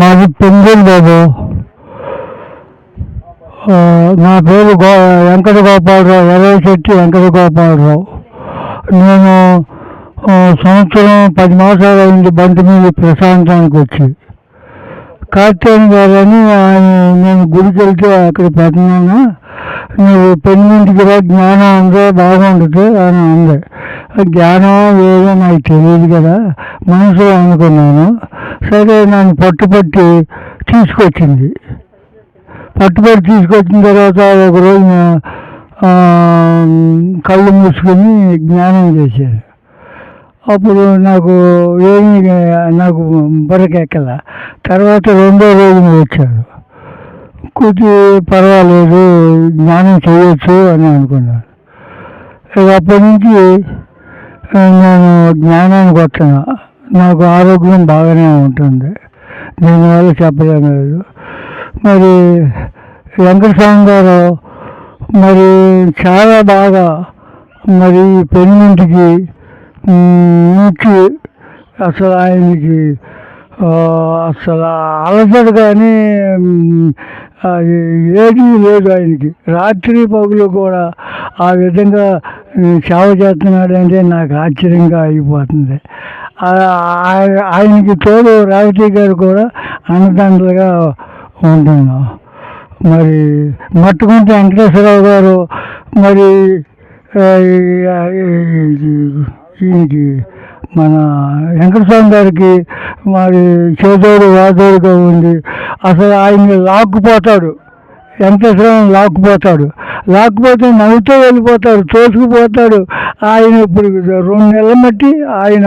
మాది పెంగుల్ బాబు. నా పేరు వెంకట గోపాలరావు, ఎర్రశెట్టి వెంకట గోపాలరావు. నేను సంవత్సరం 10 మాసాలు అయింది బంటి మీద ప్రశాంతానికి వచ్చి. కార్తీన్ గారు అని ఆయన, నేను గుడికి వెళ్తే అక్కడ పెట్టినాను. నువ్వు పెళ్ళింటికి రా, జ్ఞానం ఉందే బాగుంటుంది అని ఉంది. జ్ఞానం ఏదో నాకు తెలియదు కదా, మనసులో అనుకున్నాను. సరే, నన్ను పట్టుపట్టి తీసుకొచ్చింది. తీసుకొచ్చిన తర్వాత ఒకరోజు కళ్ళు మూసుకొని జ్ఞానం చేశారు. అప్పుడు నాకు బుర్రకెక్కల. తర్వాత రెండో రోజున వచ్చాడు. కొద్ది పర్వాలేదు, జ్ఞానం చేయొచ్చు అని అనుకున్నాను. అప్పటి నుంచి నేను జ్ఞానానికి వస్తున్నా. నాకు ఆరోగ్యం బాగానే ఉంటుంది, దీనివల్ల చెప్పలేం లేదు. మరి వెంకటస్వామి గారు మరి చాలా బాగా మరి పెళ్ళింటికి నుంచి అసలు ఆయనకి అసలు అలసట కానీ ఏదీ లేదు ఆయనకి. రాత్రి పగులు కూడా ఆ విధంగా సేవ చేస్తున్నాడంటే నాకు ఆశ్చర్యంగా అయిపోతుంది. ఆయనకి తోడు రేవతి గారు కూడా అన్నదండలుగా ఉంటున్నాం. మరి మట్టుకుంటే వెంకటేశ్వరరావు గారు మరి ఈయనకి మన వెంకటస్వామి గారికి మరి చేదోడు వాదోడుగా ఉంది. అసలు ఆయన్ని లాక్కుపోతాడు, వెంకటేశ్వరం లాక్కుపోతే నవ్వుతూ వెళ్ళిపోతాడు, తోసుకుపోతాడు. ఆయన ఇప్పుడు 2 నెలల మట్టి ఆయన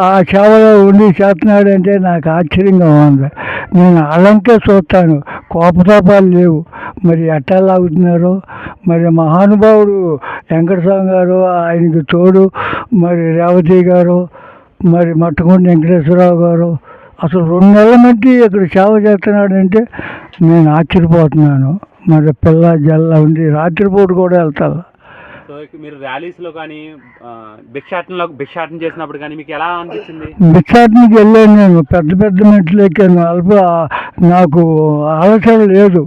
ఆ సేవలో ఉండి చేస్తున్నాడంటే నాకు ఆశ్చర్యంగా ఉంది. నేను అలంకే చూస్తాను, కోపతాపాలు లేవు. మరి ఎట్టా లాగుతున్నారో మరి మహానుభావుడు వెంకటస్వామి గారు, ఆయనకి తోడు మరి రేవతి గారు, మరి మట్టుకుంటి వెంకటేశ్వరరావు గారు అసలు 2 నెలల మట్టి ఇక్కడ సేవ చేస్తున్నాడంటే నేను ఆశ్చర్యపోతున్నాను. మరి పిల్ల జల్ల ఉండి రాత్రిపూట కూడా వెళ్తాను. సో మీరు ర్యాలీస్లో కానీ భిక్షాటన చేసినప్పుడు కానీ మీకు ఎలా అనిపించింది? భిక్షాటనకి వెళ్ళాను, నేను పెద్ద మెట్లు ఎక్కాను. నాకు ఆలోచన లేదు,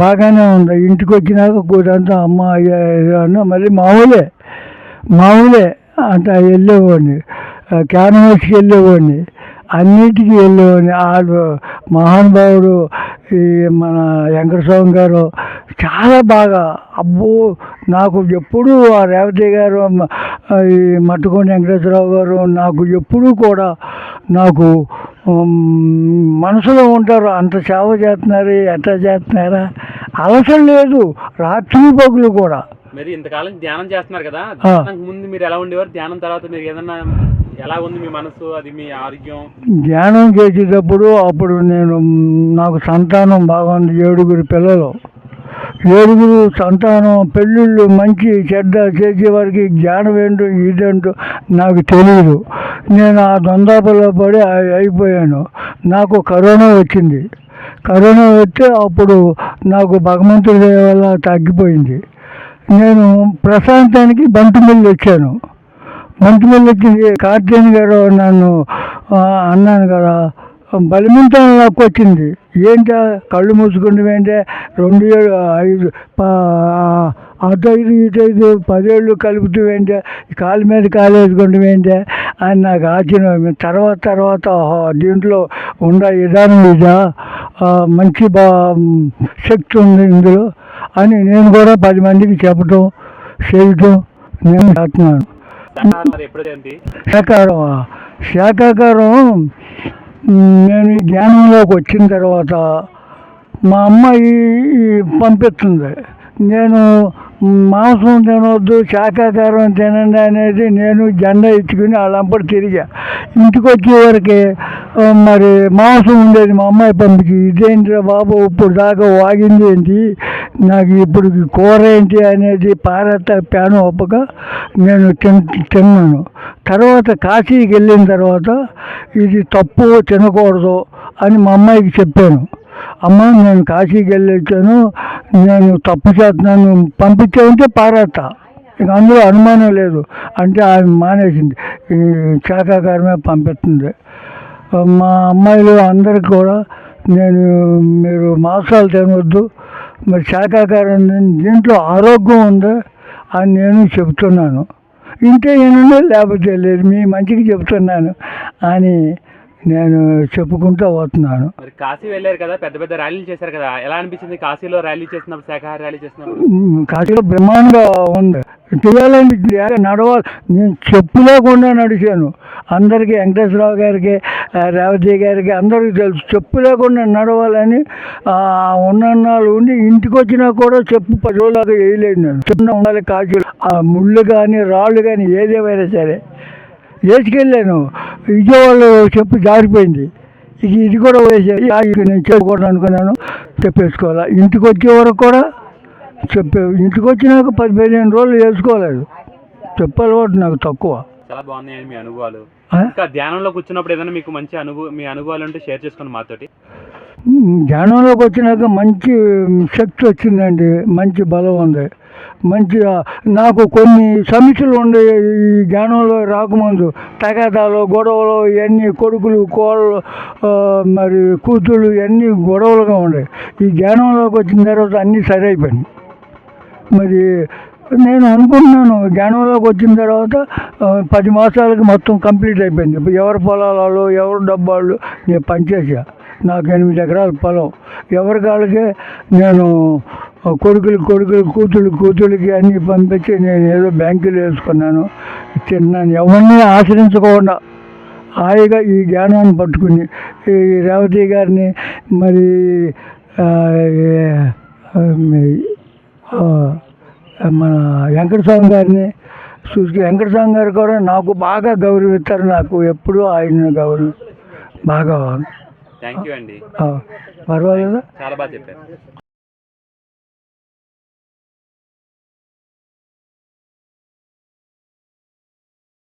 బాగానే ఉంది. ఇంటికి వచ్చినాక కూడంతా అమ్మ అన్న మళ్ళీ మామూలే అంత వెళ్ళేవాడిని. క్యాన్వాస్కి వెళ్ళేవాడిని, అన్నిటికీ వెళ్ళేవాడిని. వాళ్ళు మహానుభావుడు ఈ మన వెంకటస్వామి గారు చాలా బాగా, అబ్బో నాకు ఎప్పుడూ ఆ రేవతి గారు, ఈ మట్టుకోండి వెంకటేశ్వరరావు గారు నాకు ఎప్పుడూ కూడా నాకు మనసులో ఉంటారు. అంత సేవ చేస్తున్నారు, ఎట్లా చేస్తున్నారా, అలసట లేదు రాత్రి పగులు కూడా. మరి ఇంతకాలం ధ్యానం చేస్తున్నారు కదా, ముందు మీరు ఎలా ఉండేవారు? ధ్యానం తర్వాత మీరు ఏదన్నా ఎలా ఉంది మీ మనసు, అది మీ ఆరోగ్యం? ధ్యానం చేసేటప్పుడు అప్పుడు నాకు సంతానం బాగుంది. 7 పిల్లలు, 7 సంతానం, పెళ్ళిళ్ళు మంచి చెడ్డ చేసేవారికి జ్ఞానం ఏంటో ఇదేంటో నాకు తెలియదు. నేను ఆ దొందాపల్లో పడి అయిపోయాను. నాకు కరోనా వచ్చింది. కరోనా వస్తే అప్పుడు నాకు భగవంతుడి దయ వల్ల తగ్గిపోయింది. నేను ప్రశాంతానికి బంటిమిల్లి వచ్చాను. బంటిమిల్లి వచ్చి కార్తీన్ గారు నన్ను అన్నాను కదా, బలిమింతనం నాకు వచ్చింది. ఏంటా కళ్ళు మూసుకుంటూ ఏంటే 2 7 5 అటు 5 10 ఏళ్ళు కలుపుతూ ఏంటే కాలు మీద కాలు వేసుకుంటూ ఏంటే అని నాకు ఆశ్చర్యం. తర్వాత దీంట్లో ఉన్న విధానం ఇదా, మంచి శక్తి ఉంది ఇందులో అని నేను కూడా 10 మందికి చెప్పటం చేయటం నేను చేస్తున్నాను. శాకాహారం నేను ఈ జ్ఞానంలోకి వచ్చిన తర్వాత మా అమ్మాయి పంపిస్తుంది. నేను మాంసం తినవద్దు, శాకాహారం తినండి అనేది నేను జెండా ఇచ్చుకుని వాళ్ళంపటి తిరిగా. ఇంటికి వచ్చేవరకే మరి మాంసం ఉండేది. మా అమ్మాయి పంపించి, ఇదేంటిరా బాబు ఇప్పుడు దాకా వాగింది ఏంటి, నాకు ఇప్పుడు కూర ఏంటి అనేది ప్యాను ఒప్పక నేను తిన్నాను. తర్వాత కాశీకి వెళ్ళిన తర్వాత ఇది తప్పు, తినకూడదు అని మా అమ్మాయికి చెప్పాను. అమ్మ నేను కాశీకి వెళ్ళి వచ్చాను, నేను తప్పు చేస్తున్నాను, పంపించామంటే పారేస్తా, ఇక అందులో అనుమానం లేదు అంటే ఆమె మానేసింది, ఈ శాకాహారమే పంపిస్తుంది. మా అమ్మాయిలు అందరికి కూడా నేను మీరు మాంసాలు తినవద్దు, మరి శాకాహారం దీంట్లో ఆరోగ్యం ఉంది అని నేను చెప్తున్నాను. ఇంటే ఏనుండే లేకపోతే లేదు, మీ మంచికి చెప్తున్నాను అని నేను చెప్పుకుంటూ పోతున్నాను. మరి కాశీ వెళ్ళారు కదా, పెద్ద పెద్ద ర్యాలీలు చేశారు కదా, ఎలా అనిపించింది కాశీలో ర్యాలీ చేసినప్పుడు, శాకాహార ర్యాలీ చేసినప్పుడు? కాశీలో బ్రహ్మాండంగా ఉంది. చేయాలంటే నడవాలి. నేను చెప్పు లేకుండా నడిచాను. అందరికీ వెంకటేశ్వరరావు గారికి, రేవతి గారికి అందరికీ తెలుసు చెప్పు లేకుండా నడవాలని. ఉన్నన్నాళ్ళు ఉండి ఇంటికి వచ్చినా కూడా చెప్పు 10 రోజుల దాకా వేయలేదు. నేను చిన్న ఉండాలి కాశీలో. ఆ ముళ్ళు కానీ రాళ్ళు కానీ ఏదేమైనా సరే వేసుకెళ్ళాను. విజయవాడలో చెప్పు జారిపోయింది. ఇది కూడా వేసాను. నేను చెప్పకూడదు అనుకున్నాను, చెప్పేసుకోవాలా. ఇంటికి వచ్చే వరకు కూడా ఇంటికి వచ్చినాక 10-15 రోజులు వేసుకోలేదు. చెప్పు అలవాటు నాకు తక్కువ. చాలా బాగున్నాయండి మీ అనుభవాలు. ఇంకా ధ్యానంలో కూర్చున్నప్పుడు ఏదైనా మీకు మంచి మీ అనుభవాలు ఉంటే షేర్ చేసుకోండి మాతోటి. ధ్యానంలోకి వచ్చినాక మంచి శక్తి వచ్చిందండి, మంచి బలం ఉంది. మంచిగా నాకు కొన్ని సమస్యలు ఉండే ఈ ధ్యానంలో రాకముందు. తగాదాలు, గొడవలు, ఇవన్నీ కొడుకులు, కోళ్ళు, మరి కూతుళ్ళు ఇవన్నీ గొడవలుగా ఉండే. ఈ ధ్యానంలోకి వచ్చిన తర్వాత అన్నీ సరి అయిపోయినాయి. మరి నేను అనుకుంటున్నాను జ్ఞానంలోకి వచ్చిన తర్వాత 10 మాసాలకి మొత్తం కంప్లీట్ అయిపోయింది. ఇప్పుడు ఎవరి పొలాలలో ఎవరు డబ్బాళ్ళు నేను పనిచేసా. నాకు 8 ఎకరాల పొలం. ఎవరి కాళ్ళకే నేను కూతుళ్ళకి అన్నీ పంపించి నేను ఏదో బ్యాంకులో వేసుకున్నాను, తిన్నాను. ఎవరిని ఆశ్రయించకుండా హాయిగా ఈ జ్ఞానాన్ని పట్టుకుని ఈ రేవతి గారిని, మరి మన వెంకటస్వామి గారిని చూసి, వెంకటస్వామి గారు కూడా నాకు బాగా గౌరవిస్తారు. నాకు ఎప్పుడూ ఆయన గౌరవం బాగా. థ్యాంక్ యూ అండి. పర్వాలేదా? చాలా బాగా చెప్పారు.